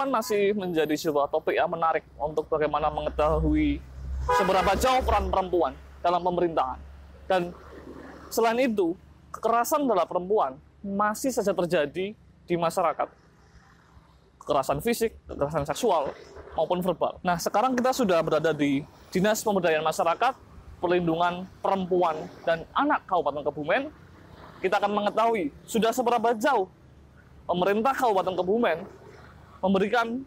perempuan masih menjadi sebuah topik yang menarik untuk bagaimana mengetahui seberapa jauh peran perempuan dalam pemerintahan. Dan selain itu, kekerasan terhadap perempuan masih saja terjadi di masyarakat. Kekerasan fisik, kekerasan seksual, maupun verbal. Nah, sekarang kita sudah berada di Dinas Pemberdayaan Masyarakat, Perlindungan Perempuan dan Anak Kabupaten Kebumen. Kita akan mengetahui sudah seberapa jauh pemerintah Kabupaten Kebumen memberikan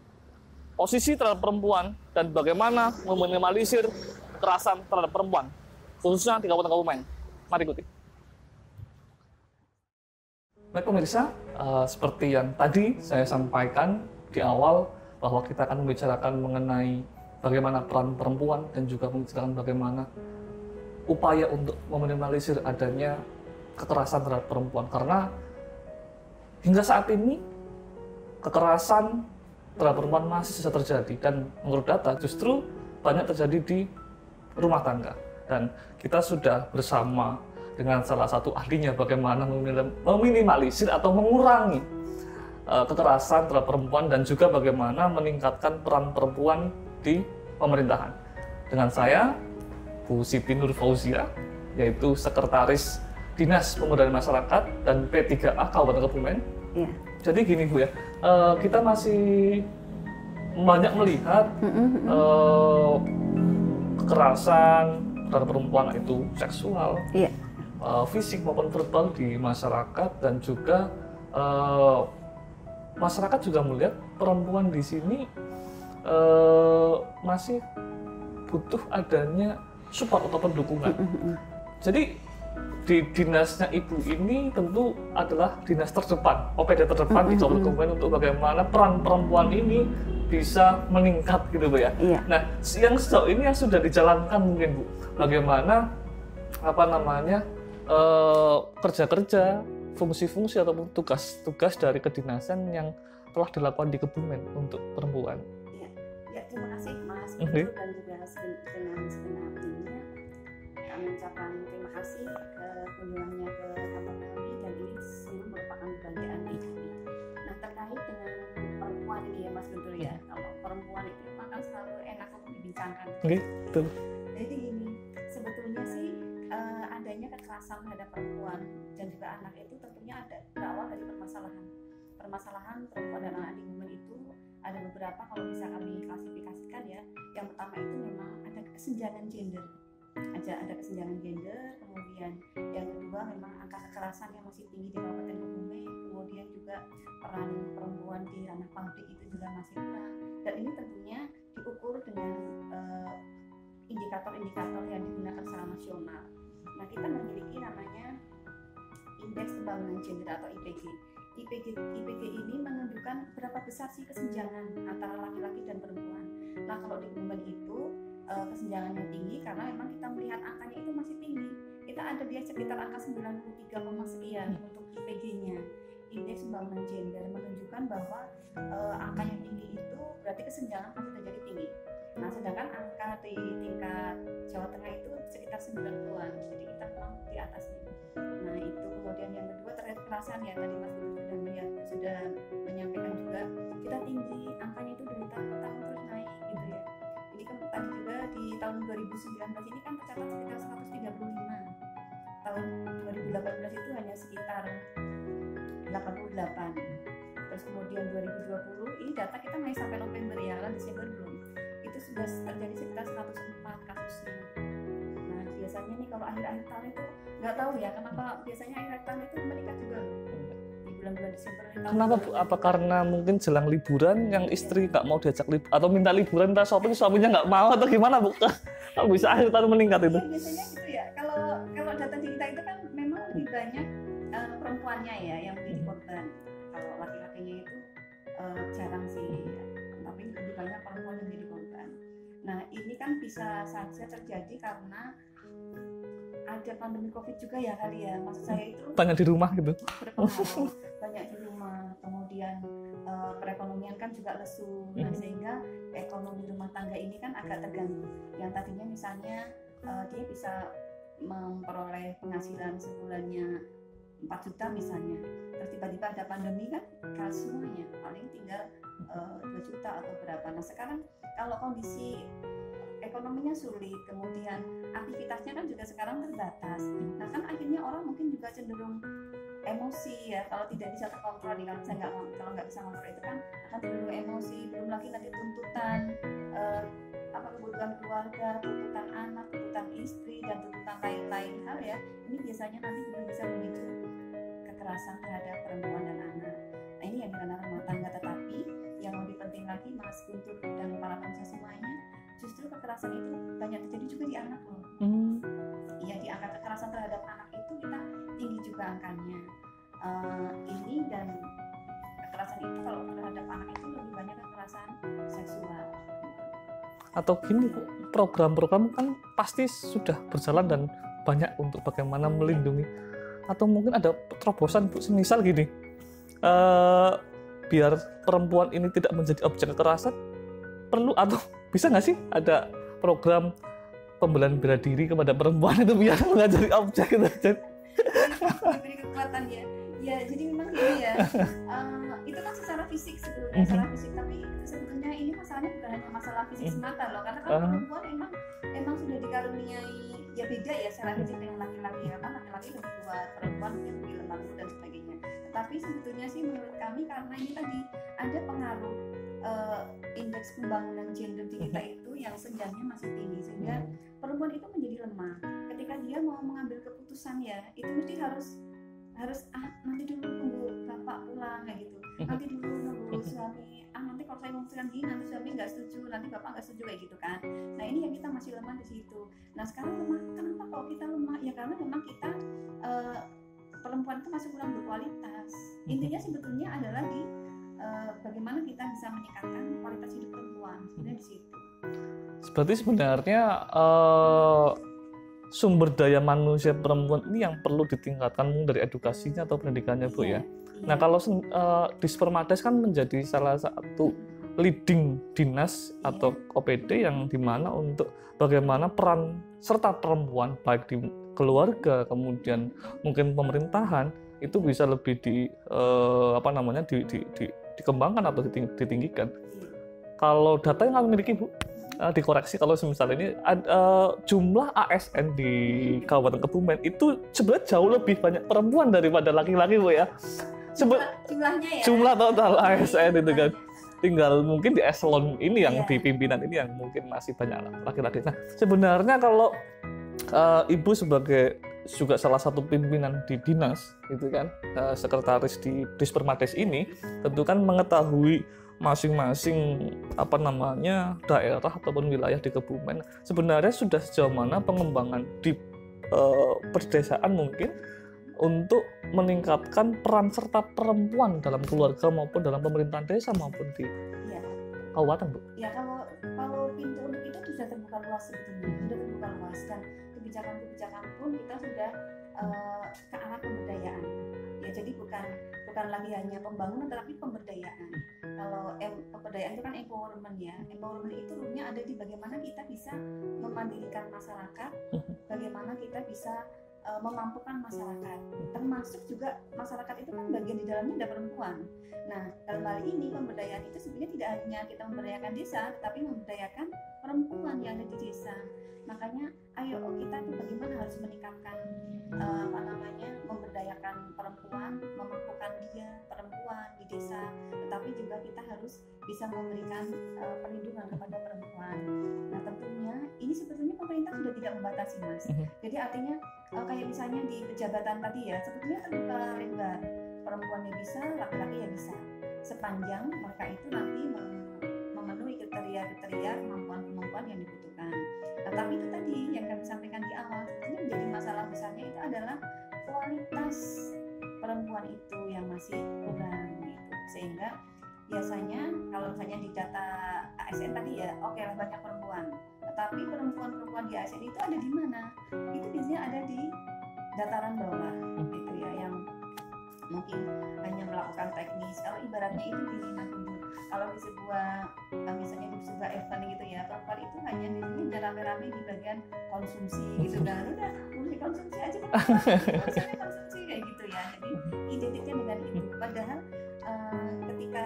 posisi terhadap perempuan dan bagaimana meminimalisir kekerasan terhadap perempuan, khususnya di Kabupaten Kebumen. Mari ikuti. Baik pemirsa, seperti yang tadi saya sampaikan di awal, bahwa kita akan membicarakan mengenai bagaimana peran perempuan dan juga membicarakan bagaimana upaya untuk meminimalisir adanya kekerasan terhadap perempuan. Karena hingga saat ini kekerasan terhadap perempuan masih saja terjadi, dan menurut data justru banyak terjadi di rumah tangga. Dan kita sudah bersama dengan salah satu ahlinya bagaimana meminimalisir atau mengurangi kekerasan terhadap perempuan dan juga bagaimana meningkatkan peran perempuan di pemerintahan. Dengan saya, Bu Siti Nur Fauzia, yaitu Sekretaris Dinas Pemberdayaan Masyarakat dan P3A Kabupaten Kebumen. Iya. Jadi gini Bu ya, kita masih banyak melihat kekerasan terhadap perempuan, itu seksual, Iya. Fisik maupun verbal di masyarakat, dan juga masyarakat juga melihat perempuan di sini masih butuh adanya support atau dukungan. Jadi di dinasnya Ibu ini tentu adalah dinas terdepan, OPD terdepan di Kabupaten Kebumen untuk bagaimana peran perempuan ini bisa meningkat gitu Bu ya. Iya. Nah, yang sejauh ini yang sudah dijalankan mungkin Bu, bagaimana kerja-kerja, fungsi-fungsi ataupun tugas-tugas dari kedinasan yang telah dilakukan di Kebumen untuk perempuan. Ya, terima kasih Mas. Dan juga dengan segenap timnya, kami mengucapkan terima kasih kunjungannya ke kantor kami, dan ini sungguh merupakan kebahagiaan di kami. Nah, terkait dengan perempuan ini ya Mas Guntur ya, kalau perempuan itu memang selalu enak untuk dibincangkan. Betul. Jadi gini, sebetulnya sih adanya kekerasan terhadap perempuan dan juga anak itu tentunya berawal dari permasalahan perempuan dan anak di Kebumen itu ada beberapa, kalau bisa kami klasifikasikan ya. Yang pertama itu memang ada kesenjangan gender, ada kesenjangan gender. Kemudian yang kedua memang angka kekerasan yang masih tinggi di Kabupaten Kebumen. Kemudian juga peran perempuan di ranah publik itu juga masih kurang, dan ini tentunya diukur dengan indikator-indikator yang digunakan secara nasional. Nah, kita memiliki namanya Indeks Pembangunan Gender atau IPG. IPG ini menunjukkan berapa besar sih kesenjangan antara laki-laki dan perempuan. Nah, kalau di Kebumen itu kesenjangannya tinggi karena memang kita melihat angkanya itu masih tinggi. Kita ada di sekitar angka 93, sekian untuk IPG-nya. Indeks Pembangunan Gender menunjukkan bahwa angka yang tinggi itu berarti kesenjangan masih terjadi tinggi. Nah, sedangkan angka di tingkat Jawa Tengah itu sekitar 90-an, jadi kita memang di atasnya. Nah, itu. Kemudian yang kedua terkait kekerasan ya, tadi Mas Budi sudah menyampaikan juga, kita tinggi, angkanya itu dari tahun ke tahun terus naik gitu ya. Jadi kan tadi juga di tahun 2019 ini kan tercatat sekitar 135. Tahun 2018 itu hanya sekitar 88. Terus kemudian 2020 ini data kita masih sampai November ya, kan Desember belum. Itu sudah terjadi sekitar 104 kasusnya. Nah, biasanya nih kalau akhir-akhir tahun itu nggak tahu ya kenapa biasanya akhir tahun itu meningkat juga di bulan-bulan Desember. Kenapa Bu? Apa karena mungkin jelang liburan yang istri nggak mau diajak atau minta liburan, minta shopping, suaminya nggak mau, atau gimana Bu? Kalau bisa akhir tahun meningkat itu? Ya, biasanya gitu ya. Kalau data di kita itu kan memang lebih banyak perempuannya ya yang menjadi korban. Kalau laki-lakinya itu jarang sih, tapi lebih banyak perempuan yang menjadi korban. Nah, ini kan bisa saja terjadi karena ada pandemi COVID juga ya kali ya. Maksud saya itu banyak di rumah gitu. Banyak di rumah, kemudian perekonomian kan juga lesu, nah, sehingga ekonomi rumah tangga ini kan agak terganggu. Yang tadinya misalnya dia bisa memperoleh penghasilan sebulannya 4 juta misalnya, terus tiba-tiba ada pandemi kan kalah semuanya, paling tinggal 2 juta atau berapa. Nah sekarang kalau kondisi ekonominya sulit, kemudian aktivitasnya kan juga sekarang terbatas. Nah kan akhirnya orang mungkin juga cenderung emosi ya, kalau tidak bisa terkontrol nih, kalau nggak bisa kontrol itu kan akan cenderung emosi. Belum lagi nanti tuntutan kebutuhan keluarga, tuntutan anak, tuntutan istri, dan tuntutan lain-lain hal ya. Ini biasanya nanti juga bisa memicu kekerasan terhadap perempuan dan anak. Nah ini yang di ranah rumah tangga, tetapi yang lebih penting lagi Mas Guntur dan para pemirsa semuanya, justru kekerasan itu banyak terjadi juga di anak loh. Iya, di angka kekerasan terhadap anak itu kita tinggi juga angkanya. Ini dan kekerasan itu kalau terhadap anak itu lebih banyak kekerasan seksual. Atau gini Bu, program-program kan pasti sudah berjalan dan banyak untuk bagaimana melindungi. Atau mungkin ada terobosan Bu, semisal gini, biar perempuan ini tidak menjadi objek kekerasan, perlu atau bisa nggak sih ada program pembelaan bela diri kepada perempuan itu biar nggak jadi objek gitu? Diberi kekuatan ya. Ya jadi memang gini ya, itu kan secara fisik sebetulnya, secara fisik, tapi sebetulnya ini masalahnya bukan hanya masalah fisik semata loh, karena kan perempuan emang sudah dikaruniai ya beda ya secara fisik dengan laki-laki ya, kan laki-laki lebih kuat, perempuan lebih lemah lembut dan sebagainya. Tetapi sebetulnya sih menurut kami karena ini tadi ada pengaruh indeks pembangunan gender di kita itu yang senjanya masih tinggi, sehingga perempuan itu menjadi lemah ketika dia mau mengambil keputusan ya, itu mesti harus nanti dulu nunggu bapak pulang kayak gitu, nanti dulu nunggu suami, nanti kalau saya memutuskan gini nanti suami nggak setuju, nanti bapak nggak setuju kayak gitu kan. Nah ini yang kita masih lemah di situ. Nah sekarang lemah, kenapa kalau kita lemah ya karena memang kita perempuan itu masih kurang berkualitas. Intinya sebetulnya adalah di bagaimana kita bisa meningkatkan kualitas hidup perempuan, sebenarnya di situ. Berarti sebenarnya sumber daya manusia perempuan ini yang perlu ditingkatkan dari edukasinya atau pendidikannya Bu ya. Nah kalau Dispermades kan menjadi salah satu leading dinas atau OPD yang dimana untuk bagaimana peran serta perempuan baik di keluarga kemudian mungkin pemerintahan itu bisa lebih dikembangkan atau ditinggikan. Kalau data yang kami miliki Bu, dikoreksi kalau misalnya ini jumlah ASN di Kabupaten Kebumen itu sebenarnya jauh lebih banyak perempuan daripada laki-laki Bu ya. Jumlahnya ya. Jumlah total ASN itu kan. Tinggal mungkin di eselon ini yang di pimpinan ini yang mungkin masih banyak laki-laki. Nah, sebenarnya kalau Ibu sebagai juga salah satu pimpinan di dinas gitu kan, sekretaris di Dispermades ini tentu kan mengetahui masing-masing daerah ataupun wilayah di Kebumen sebenarnya sudah sejauh mana pengembangan di perdesaan mungkin untuk meningkatkan peran serta perempuan dalam keluarga maupun dalam pemerintahan desa maupun di kabupaten Bu. Ya kalau pintu untuk itu sudah terbuka luas sebetulnya, sudah terbuka luas dan kebijakan-kebijakan pun kita sudah ke arah pemberdayaan. Ya jadi bukan lagi hanya pembangunan tetapi pemberdayaan. Kalau pemberdayaan itu kan empowerment ya. Empowerment itu rupanya ada di bagaimana kita bisa memandirikan masyarakat, bagaimana kita bisa memampukan masyarakat, termasuk juga masyarakat itu kan bagian di dalamnya ada perempuan. Nah dalam hal ini pemberdayaan itu sebenarnya tidak hanya kita memberdayakan desa, tetapi memberdayakan perempuan yang ada di desa. Makanya ayo kita bagaimana harus meningkatkan memberdayakan perempuan, memampukan dia perempuan di desa, tetapi juga kita harus bisa memberikan perlindungan kepada perempuan. Nah tentunya ini sebetulnya pemerintah sudah tidak membatasi Mas. Jadi artinya kayak misalnya di pejabatan tadi ya, sebetulnya terbuka lebar, perempuannya bisa, laki-laki ya bisa, sepanjang mereka itu nanti memenuhi kriteria kemampuan yang dibutuhkan. Nah, tapi itu tadi yang kami sampaikan di awal, sebetulnya menjadi masalah besarnya itu adalah kualitas perempuan itu yang masih kurang gitu. Sehingga biasanya kalau misalnya di data ASN tadi ya, oke lah banyak perempuan, tetapi perempuan-perempuan di ASN itu ada di mana? Itu biasanya ada di dataran bawah gitu ya, yang mungkin hanya melakukan teknis. Kalau ibaratnya itu gini Mas Guntur, kalau di sebuah misalnya di sebuah event gitu ya, perempuan itu hanya di sini rame-rame di bagian konsumsi gitu, dan udah mulai konsumsi aja kan, konsumsi kayak gitu ya. Jadi identiknya dengan itu. Padahal ketika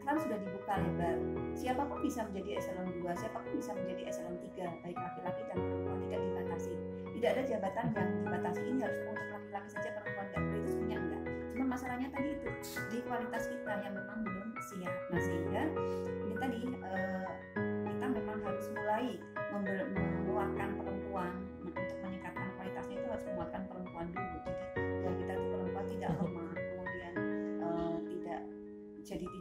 keran sudah dibuka lebar, siapapun bisa menjadi eselon 2, siapapun bisa menjadi eselon 3, baik laki-laki dan perempuan, tidak dibatasi. Tidak ada jabatan yang dibatasi, ini harus untuk laki-laki saja, perempuan nggak boleh, itu sebenarnya enggak. Cuma masalahnya tadi itu di kualitas kita yang memang belum siap. Nah sehingga ini tadi kita memang harus mulai mengeluarkan perempuan untuk meningkatkan kualitasnya, itu harus mengeluarkan perempuan dulu. Jadi ya kita itu perempuan tidak lemah, kemudian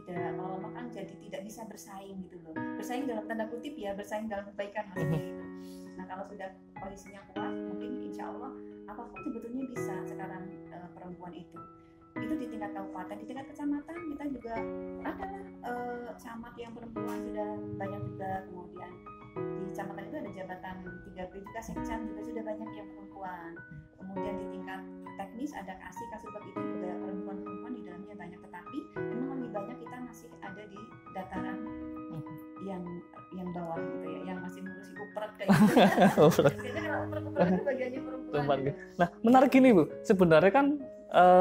kalau lemah kan jadi tidak bisa bersaing gitu loh. Bersaing dalam tanda kutip ya, bersaing dalam kebaikan maksudnya gitu. Nah kalau sudah posisinya kuat, mungkin insya Allah apapun sebetulnya bisa sekarang perempuan itu di tingkat kabupaten, di tingkat kecamatan kita juga ada camat yang perempuan sudah banyak juga, kemudian di kecamatan itu ada jabatan 3P juga, sekcam juga sudah banyak yang perempuan, kemudian di tingkat teknis ada kasih kasubag itu juga perempuan di dalamnya banyak, tetapi memang lebih banyak kita masih ada di dataran yang bawah gitu ya, yang masih ngurusi upret kayak gitu. Jadi kalau upret itu bagiannya perempuan. Nah menarik ini Bu, sebenarnya kan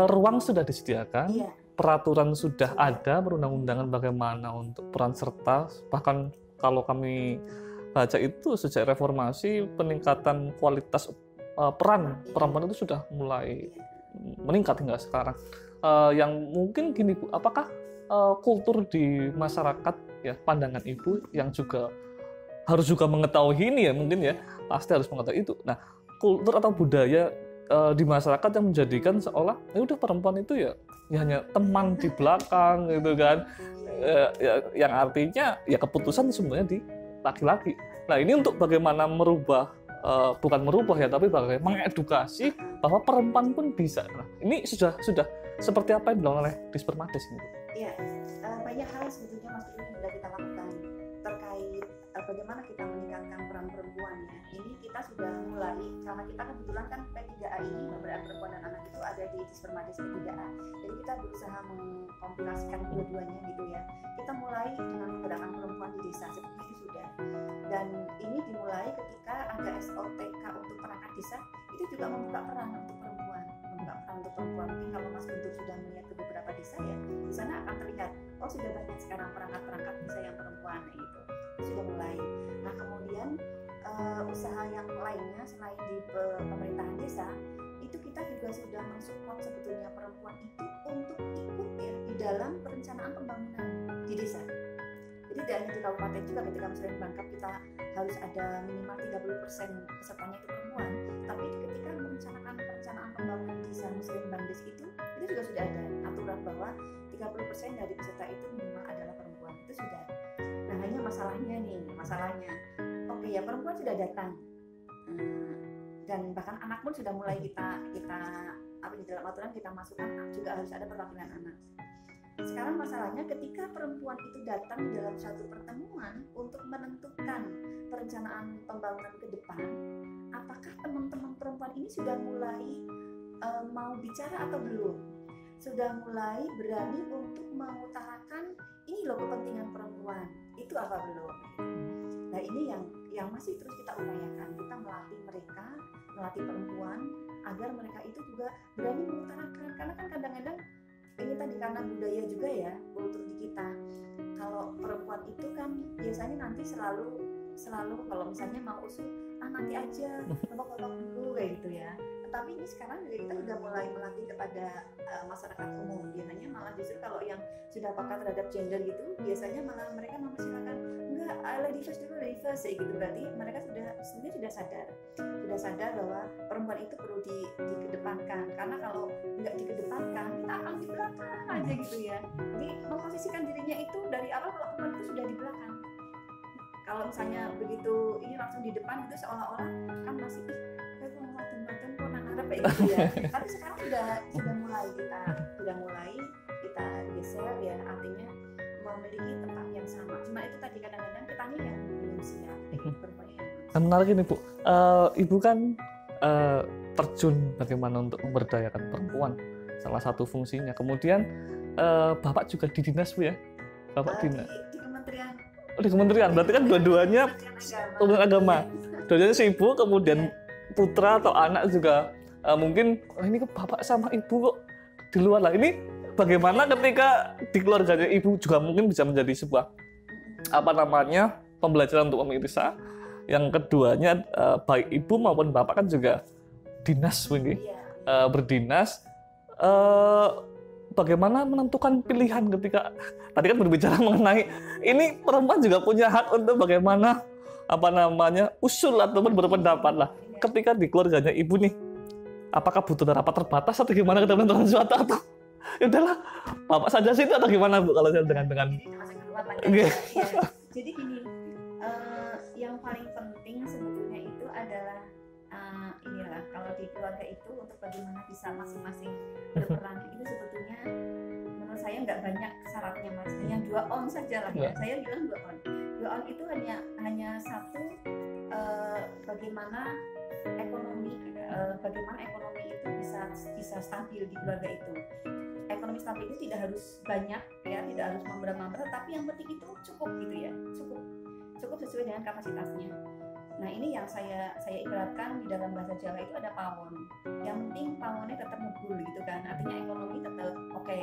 ruang sudah disediakan, iya. Peraturan sudah ada, perundang-undangan bagaimana untuk peran serta, bahkan kalau kami baca itu sejak reformasi peningkatan kualitas peran perempuan itu sudah mulai meningkat hingga sekarang. Yang mungkin gini Bu, apakah kultur di masyarakat ya, pandangan Ibu yang juga harus juga mengetahui ini ya, mungkin ya pasti harus mengetahui itu. Nah kultur atau budaya di masyarakat yang menjadikan seolah ya udah perempuan itu ya hanya teman di belakang gitu kan, yang artinya ya keputusan sebenarnya di laki-laki. Nah ini untuk bagaimana merubah, bukan merubah ya, tapi bagaimana mengedukasi bahwa perempuan pun bisa. Nah ini sudah seperti apa yang dilakukan oleh Dispermades ini? Iya, banyak hal sebetulnya Mas Tri sudah kita lakukan terkait bagaimana kita meningkatkan peran perempuan ya. Ini kita sudah mulai, karena kita kebetulan kan P3A ini pemberdayaan perempuan dan anak itu ada di Dispermades P3A. Jadi kita berusaha mengkompilasikan dua-duanya gitu ya. Kita mulai dengan pemberdayaan perempuan di desa, seperti itu sudah. Dan ini dimulai ketika ada SOTK untuk perangkat desa, itu juga membuka peran untuk perempuan. Mungkin kalau Mas Guntur sudah melihat ke beberapa desa ya, di sana akan terlihat, oh sudah banyak sekarang perangkat desa yang perempuan gitu. Sudah mulai. Nah kemudian usaha yang lainnya selain di pemerintahan desa itu kita juga sudah mensupport sebetulnya perempuan itu untuk ikut ya di dalam perencanaan pembangunan di desa. Jadi tidak hanya di kabupaten juga, ketika Muslimin Bangkap kita harus ada minimal 30% pesertanya itu perempuan, tapi ketika merencanakan perencanaan pembangunan desa Muslimin Bangdes itu juga sudah ada aturan bahwa 30% dari peserta itu minimal adalah perempuan, itu sudah. Nah hanya masalahnya oke ya, perempuan sudah datang dan bahkan anak pun sudah mulai kita di dalam aturan kita masukkan juga harus ada perwakilan anak. Sekarang masalahnya ketika perempuan itu datang dalam satu pertemuan untuk menentukan perencanaan pembangunan ke depan, apakah teman-teman perempuan ini sudah mulai mau bicara atau belum? Sudah mulai berani untuk mengutarakan ini loh kepentingan perempuan, itu apa belum? Nah ini yang masih terus kita upayakan, kita melatih perempuan agar mereka itu juga berani mengutarakan, karena kan kadang-kadang ini tadi karena budaya juga ya, kultur di kita, kalau perempuan itu kan biasanya nanti selalu kalau misalnya mau usul nanti aja, kelompok dulu kayak gitu ya. Tetapi ini sekarang juga kita sudah mulai melatih kepada masyarakat umum. Biasanya malah justru kalau yang sudah peka terhadap gender gitu, biasanya malah mereka mempersilahkan enggak, lady first dulu, lady first gitu. Berarti mereka sudah sadar bahwa perempuan itu perlu dikedepankan, karena kalau nggak dikedepankan kita akan di belakang aja gitu ya. Jadi memposisikan dirinya itu dari awal kalau perempuan itu sudah di belakang. Kalau misalnya begitu ini langsung di depan itu seolah-olah kan masih kayak mau batin kok ngarep kayak gitu ya. Tapi sekarang sudah mulai kita geser ya, artinya memiliki tempat yang sama. Cuma itu tadi kadang-kadang kitanya yang belum siap perempuan yang menarik ini Bu. Ibu kan terjun bagaimana untuk memberdayakan perempuan, salah satu fungsinya. Kemudian Bapak juga di dinas Bu ya? Bapak dinas. Di kementerian, berarti kan dua-duanya Kementerian Agama. Dua-duanya si ibu, kemudian putra atau anak juga mungkin ini kok bapak sama ibu kok di luar lah. Ini bagaimana ketika di keluarganya ibu juga mungkin bisa menjadi sebuah pembelajaran untuk pemirsa. Yang keduanya baik ibu maupun bapak kan juga dinas berdinas. Bagaimana menentukan pilihan ketika tadi kan berbicara mengenai ini perempuan juga punya hak untuk bagaimana usul ataupun berpendapat lah. Ketika di keluarganya ibu nih, apakah butuh rapat terbatas atau gimana kita menentukan sesuatu atau ya udahlah bapak saja sih, atau gimana Bu kalau saya dengan Jadi gini, yang paling penting sebetulnya itu adalah inilah, kalau di keluarga itu untuk bagaimana bisa masing-masing berperan itu sebetulnya menurut saya nggak banyak syaratnya Mas, hanya 2 on saja lah ya. Saya bilang 2 on. 2 on itu hanya satu, bagaimana ekonomi itu bisa stabil di keluarga itu. Ekonomi stabil itu tidak harus banyak ya, tidak harus memberat-memberat, tapi yang penting itu cukup gitu ya, cukup sesuai dengan kapasitasnya. Nah ini yang saya ibaratkan di dalam bahasa Jawa itu ada pawon. Yang penting pawonnya tetap ngebul gitu kan, artinya ekonomi tetap oke.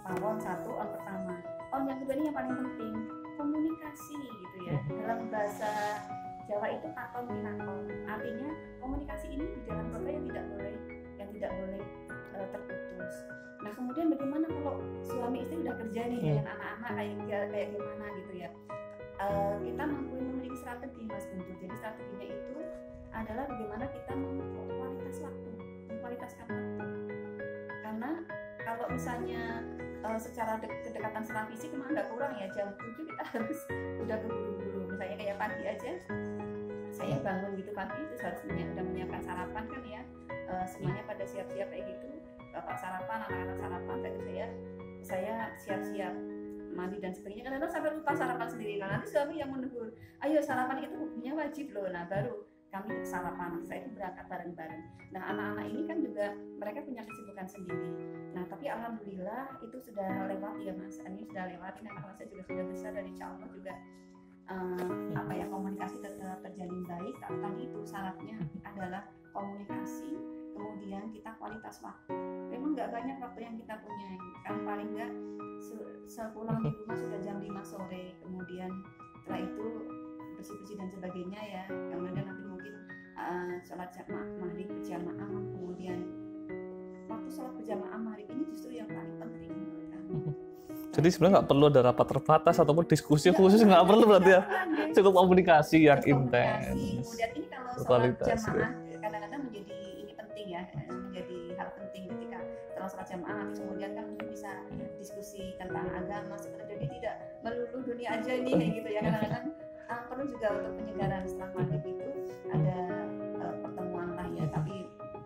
Pawon satu, on pertama. On yang kedua ini yang paling penting, komunikasi gitu ya. Dalam bahasa Jawa itu takon pinakon, artinya komunikasi ini di dalam keluarga yang tidak boleh terputus. Nah kemudian bagaimana kalau suami istri udah kerja nih dengan anak-anak kayak gimana gitu ya. Kita memiliki strategi Mas Guntur. Jadi strateginya itu adalah bagaimana kita kualitaskan waktu. Karena kalau misalnya secara kedekatan secara fisik memang nggak kurang ya, jam 7 kita harus udah keburu-buru. Misalnya kayak pagi aja, saya bangun gitu pagi itu harus udah menyiapkan sarapan kan ya, semuanya pada siap-siap kayak gitu. Bapak sarapan, anak-anak sarapan, saya siap-siap mandi dan sebagainya. Kadang-kadang sampai lupa sarapan sendiri. Nah nanti suami yang menegur, ayo sarapan itu hukumnya wajib loh. Nah baru kami sarapan, saya itu berangkat bareng-bareng. Nah anak-anak ini kan juga mereka punya kesibukan sendiri. Nah tapi alhamdulillah itu sudah lewat ya Mas, ini sudah lewat. Anak-anak saya juga sudah besar dan insya Allah juga komunikasi tetap terjalin baik. Tadi itu syaratnya adalah komunikasi, kemudian kita kualitas waktu. Memang nggak banyak waktu yang kita punya, kan paling nggak sepulang di rumah sudah jam 5 sore, kemudian setelah itu bersih-bersih dan sebagainya ya, kemudian nanti mungkin sholat maghrib berjamaah, kemudian waktu sholat berjamaah maghrib ini justru yang paling penting menurut kami. Jadi sebenarnya nggak perlu ada rapat terbatas ataupun diskusi khusus, nggak perlu berarti ya, cukup komunikasi yang intens. Kemudian ini kalau sholat jamaah kadang-kadang menjadi ini penting ya, menjadi hal penting ketika setelah sholat jamaah nanti kemudian kan bisa diskusi tentang agama sebenarnya, jadi tidak melulu dunia aja ini kayak gitu ya. Kadang-kadang perlu juga untuk penyegaran setelah maghrib itu ada pertemuan lah ya, tapi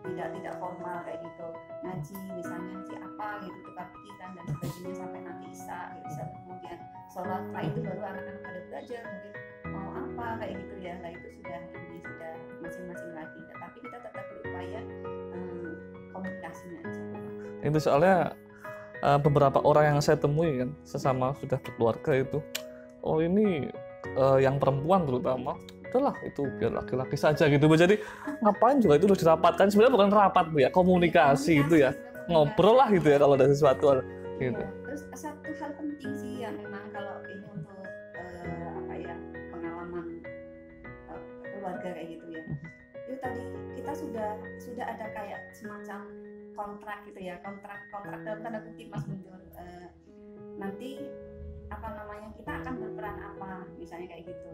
tidak formal kayak gitu, ngaji misalnya ngaji apa gitu, tukar pikiran dan sebagainya sampai nanti isya gitu. Kemudian sholat, setelah itu baru anak-anak pada belajar mungkin mau apa kayak gitu ya. Nah itu sudah masing-masing lagi, tapi kita tetap berupaya komunikasinya aja. Itu soalnya beberapa orang yang saya temui kan sesama sudah berkeluarga itu, oh ini yang perempuan terutama, udahlah itu biar laki-laki saja gitu. Jadi ngapain juga itu harus dirapatkan, sebenarnya bukan rapat Bu ya, komunikasi itu ya, ngobrol lah gitu ya kalau ada sesuatu gitu. Terus satu hal penting sih yang memang kalau ini untuk pengalaman keluarga kayak gitu ya, itu tadi kita sudah ada kayak semacam kontrak gitu ya, kontrak dalam tanda kutip Mas Guntur, nanti kita akan berperan apa misalnya kayak gitu.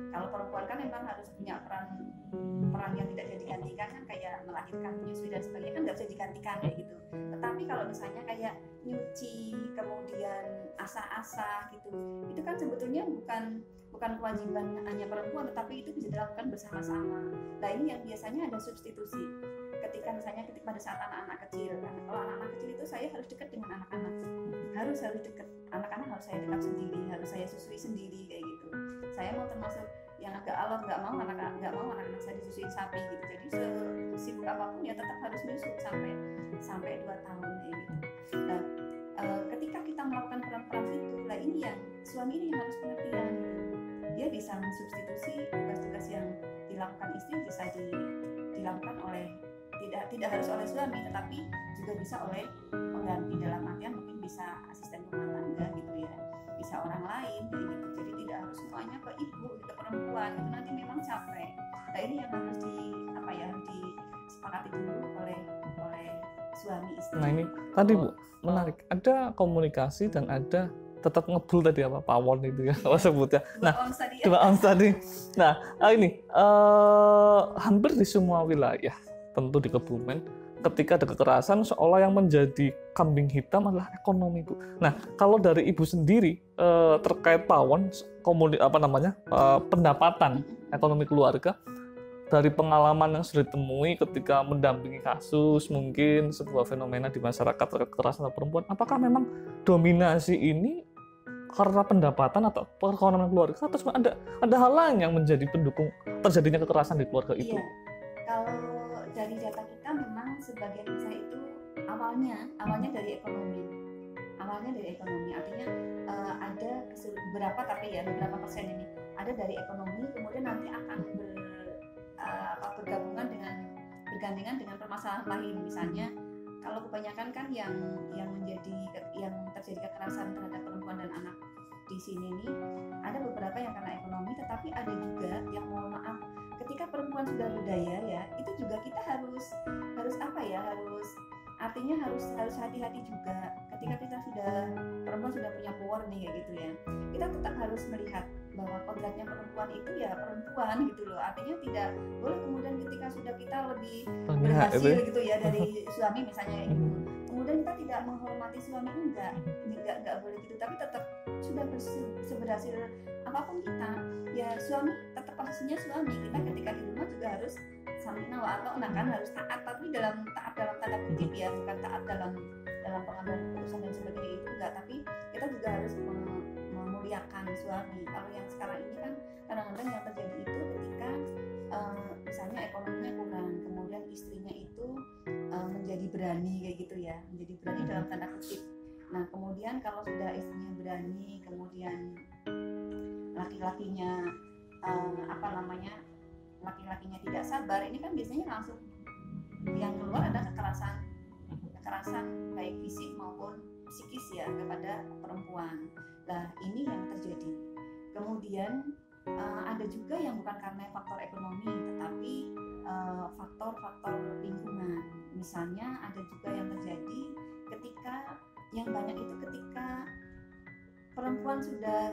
Kalau perempuan kan memang harus punya peran yang tidak bisa digantikan kan, kayak melahirkan, menyusui dan sebagainya kan nggak bisa digantikan kayak gitu. Tetapi kalau misalnya kayak nyuci, kemudian asah-asah gitu, itu kan sebetulnya bukan kewajiban hanya perempuan, tetapi itu bisa dilakukan bersama-sama. Nah ini yang biasanya ada substitusi. Ketika pada saat anak-anak kecil, kan kalau anak-anak kecil itu saya harus dekat dengan anak-anak, harus dekat, anak-anak harus saya dekat sendiri, harus saya susui sendiri kayak gitu. Saya mau termasuk yang agak alot, nggak mau anak-anak saya disusuin sapi gitu. Jadi sesibuk apapun ya tetap harus menyusu sampai 2 tahun kayak gitu. Nah, ketika kita melakukan peran-peran itu, lah ini yang suami ini yang harus pengertian gitu. Dia bisa mensubstitusi tugas-tugas yang dilakukan istri bisa dilakukan oleh tidak harus oleh suami, tetapi juga bisa oleh pengganti, dalam artian mungkin bisa asisten rumah tangga gitu ya, bisa orang lain kayak gitu. Jadi tidak harus semuanya ke ibu gitu, perempuan itu nanti memang capek. Nah ini yang harus harus disepakati dulu oleh suami istri. Nah ini tadi Bu, menarik, ada komunikasi dan ada tetap ngebrul tadi apa pawon itu ya kalau sebutnya. Nah, dua ons tadi. Nah, ini hampir di semua wilayah, tentu di Kebumen, ketika ada kekerasan seolah yang menjadi kambing hitam adalah ekonomi, Bu. Nah, kalau dari Ibu sendiri terkait pawon, pendapatan ekonomi keluarga, dari pengalaman yang sudah ditemui ketika mendampingi kasus mungkin sebuah fenomena di masyarakat kekerasan terhadap perempuan, apakah memang dominasi ini karena pendapatan atau perekonomian keluarga, atau ada hal lain yang menjadi pendukung terjadinya kekerasan di keluarga itu? Iya, kalau dari data kita memang sebagian besar itu awalnya dari ekonomi. Artinya ada beberapa persen ini ada dari ekonomi, kemudian nanti akan bergandengan dengan permasalahan lain. Misalnya kalau kebanyakan kan yang terjadi kekerasan terhadap perempuan dan anak di sini nih, ada beberapa yang karena ekonomi, tetapi ada juga yang mohon maaf ketika perempuan sudah berdaya ya, itu juga kita harus hati-hati juga ketika perempuan sudah punya power nih kayak gitu ya. Kita tetap harus melihat bahwa kodratnya perempuan itu ya perempuan gitu loh. Artinya tidak boleh kemudian ketika sudah kita lebih berhasil gitu ya dari suami misalnya gitu, kemudian kita tidak menghormati suami, enggak boleh gitu. Tapi tetap sudah seberhasil apapun kita ya, suami tetap posisinya suami. Kita ketika di rumah juga harus samina wa ata'na, kan harus taat, tapi taat dalam tanda kutip ya, bukan taat dalam pengambilan keputusan dan sebagainya itu enggak, tapi kita juga harus memuliakan suami. Kalau yang sekarang ini kan kadang-kadang yang terjadi itu ketika misalnya ekonominya kurang, kemudian istrinya itu menjadi berani kayak gitu ya, menjadi berani dalam tanda kutip. Nah kemudian kalau sudah istrinya berani, kemudian laki-lakinya laki-lakinya tidak sabar, ini kan biasanya langsung yang keluar ada kekerasan baik fisik maupun psikis ya kepada perempuan. Nah ini yang terjadi. Kemudian ada juga yang bukan karena faktor ekonomi, tetapi faktor-faktor lingkungan. Misalnya ada juga yang terjadi ketika perempuan sudah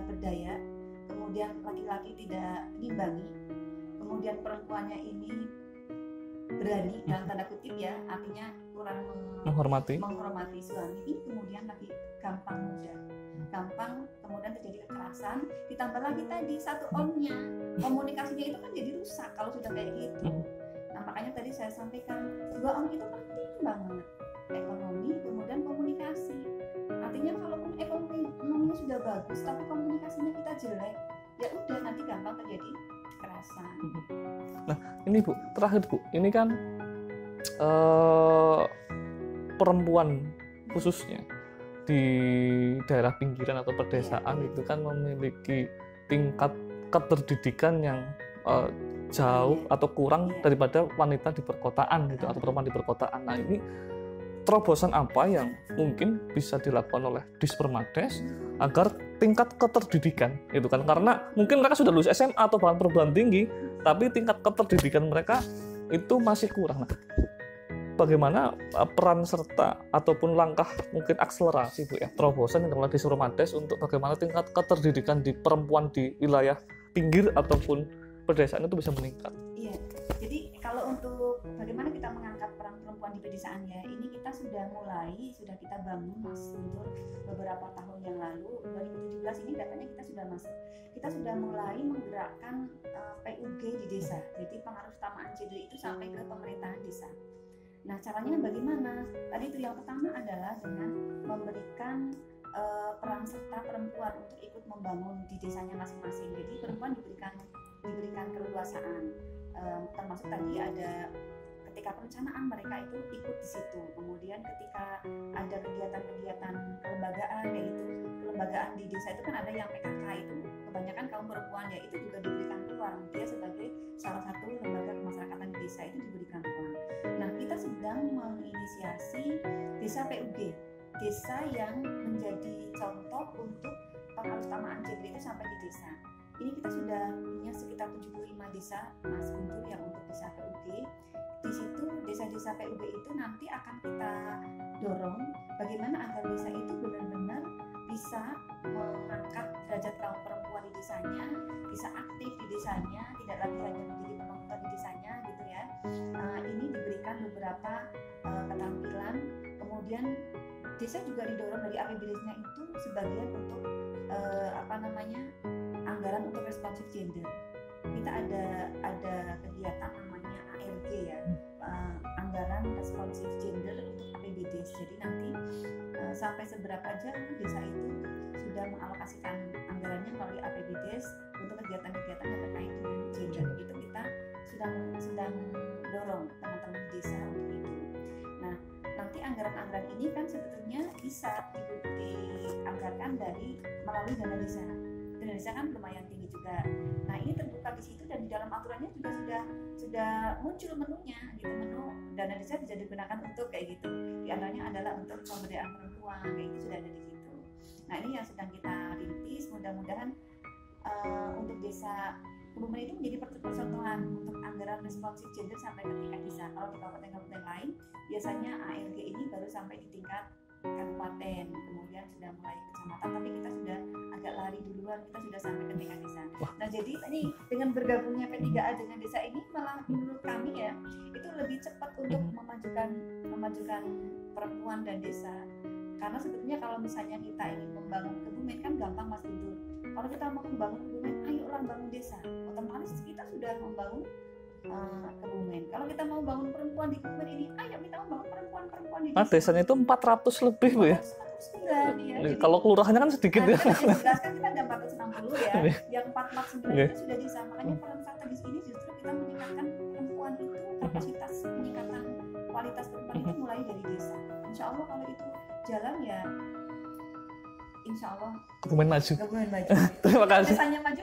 berdaya, kemudian laki-laki tidak mengimbangi, kemudian perempuannya ini berani dalam tanda kutip ya, artinya kurang menghormati suami, ini kemudian lagi gampang kemudian terjadi kekerasan. Ditambah lagi tadi satu onnya, komunikasinya itu kan jadi rusak kalau sudah kayak gitu. Nah makanya tadi saya sampaikan 2 on itu penting banget, ekonomi kemudian komunikasi. Artinya kalaupun ekonominya sudah bagus tapi komunikasinya kita jelek, ya udah nanti gampang terjadi kekerasan. Nah ini Bu, terakhir Bu, ini kan perempuan khususnya di daerah pinggiran atau pedesaan itu kan memiliki tingkat keterdidikan yang jauh atau kurang daripada wanita di perkotaan gitu, atau perempuan di perkotaan. Nah ini terobosan apa yang mungkin bisa dilakukan oleh Dispermades agar tingkat keterdidikan itu kan, karena mungkin mereka sudah lulus SMA atau bahkan perguruan tinggi tapi tingkat keterdidikan mereka itu masih kurang. Nah, bagaimana peran serta ataupun langkah mungkin akselerasi Bu ya, terobosan yang dilakukan Dispermades untuk bagaimana tingkat keterdidikan di perempuan di wilayah pinggir ataupun pedesaan itu bisa meningkat? Iya, jadi kalau untuk bagaimana kita mengangkat peran perempuan di pedesaan ya, ini kita sudah kita bangun Mas Guntur beberapa tahun yang lalu. 2017 ini datanya kita sudah mulai menggerakkan PUG di desa, jadi pengaruh utamaan gender itu sampai ke pemerintahan desa. Nah caranya bagaimana? Tadi itu yang pertama adalah dengan memberikan peran serta perempuan untuk ikut membangun di desanya masing-masing. Jadi perempuan diberikan keleluasaan, termasuk tadi ada ketika perencanaan mereka itu ikut di situ. Kemudian ketika ada kegiatan-kegiatan kelembagaan, yaitu kelembagaan di desa itu kan ada yang PKK itu kebanyakan kaum perempuan ya, itu juga diberikan peluang. Dia sebagai salah satu lembaga kemasyarakatan di desa itu diberikan peluang. menginisiasi desa PUG, desa yang menjadi contoh untuk pengutamakan gender itu sampai di desa. Ini kita sudah punya sekitar 75 desa, Mas Guntur, yang untuk desa PUG. Di situ desa-desa PUG itu nanti akan kita dorong bagaimana agar desa itu benar-benar bisa mengangkat derajat kaum perempuan di desanya, bisa aktif di desanya, tidak lagi hanya menjadi penonton di desanya gitu ya. Ini diberikan beberapa keterampilan, kemudian desa juga didorong dari APBD-nya itu sebagian untuk anggaran untuk responsif gender. Kita ada kegiatan namanya ARG ya, anggaran responsif gender untuk APBD. Jadi nanti sampai seberapa jauh desa itu sudah mengalokasikan anggarannya melalui APBD untuk kegiatan-kegiatan yang terkait dengan gender. Itu kita sedang dorong teman-teman desa untuk itu. Nah, nanti anggaran-anggaran ini kan sebetulnya bisa dianggarkan melalui dana desa. Dana desa kan lumayan tinggi juga. Nah, ini terbuka di situ dan di dalam aturannya juga sudah muncul menunya gitu. Menu dana desa bisa digunakan untuk kayak gitu. Di antaranya adalah untuk pemberdayaan perempuan, kayak itu sudah ada di situ. Nah, ini yang sedang kita rintis. Mudah-mudahan untuk desa Kebumen itu menjadi percontohan untuk anggaran responsif gender sampai ke tingkat desa. Kalau di kabupaten-kabupaten lain biasanya ARG ini baru sampai di tingkat kabupaten, kemudian sudah mulai kecamatan, tapi kita sudah agak lari duluan, kita sudah sampai ke tingkat desa. Nah, jadi ini dengan bergabungnya P3A dengan desa ini malah menurut kami ya itu lebih cepat untuk memajukan perempuan dan desa. Karena sebetulnya kalau misalnya kita ingin membangun Kebumen kan gampang, Mas Guntur. Kalau kita mau membangun Kebumen, ayolah bangun desa. Otomatis kita sudah membangun Kebumen. Kalau kita mau bangun perempuan di Kebumen ini, ayo kita mau bangun perempuan di desa. Nah, desanya itu 400 lebih Bu ya. 409 ya. Jadi, kalau kelurahannya kan sedikit ya. Kan kita ada 460 ya. Yang 449 itu sudah desa. Makanya peran strategis ini justru kita meningkatkan perempuan itu, kapasitas peningkatan kualitas perempuan itu mulai dari desa. Insya Allah kalau itu jalan ya, insya Allah Kebumen maju. Kebumen maju. Terima kasih. Desanya maju,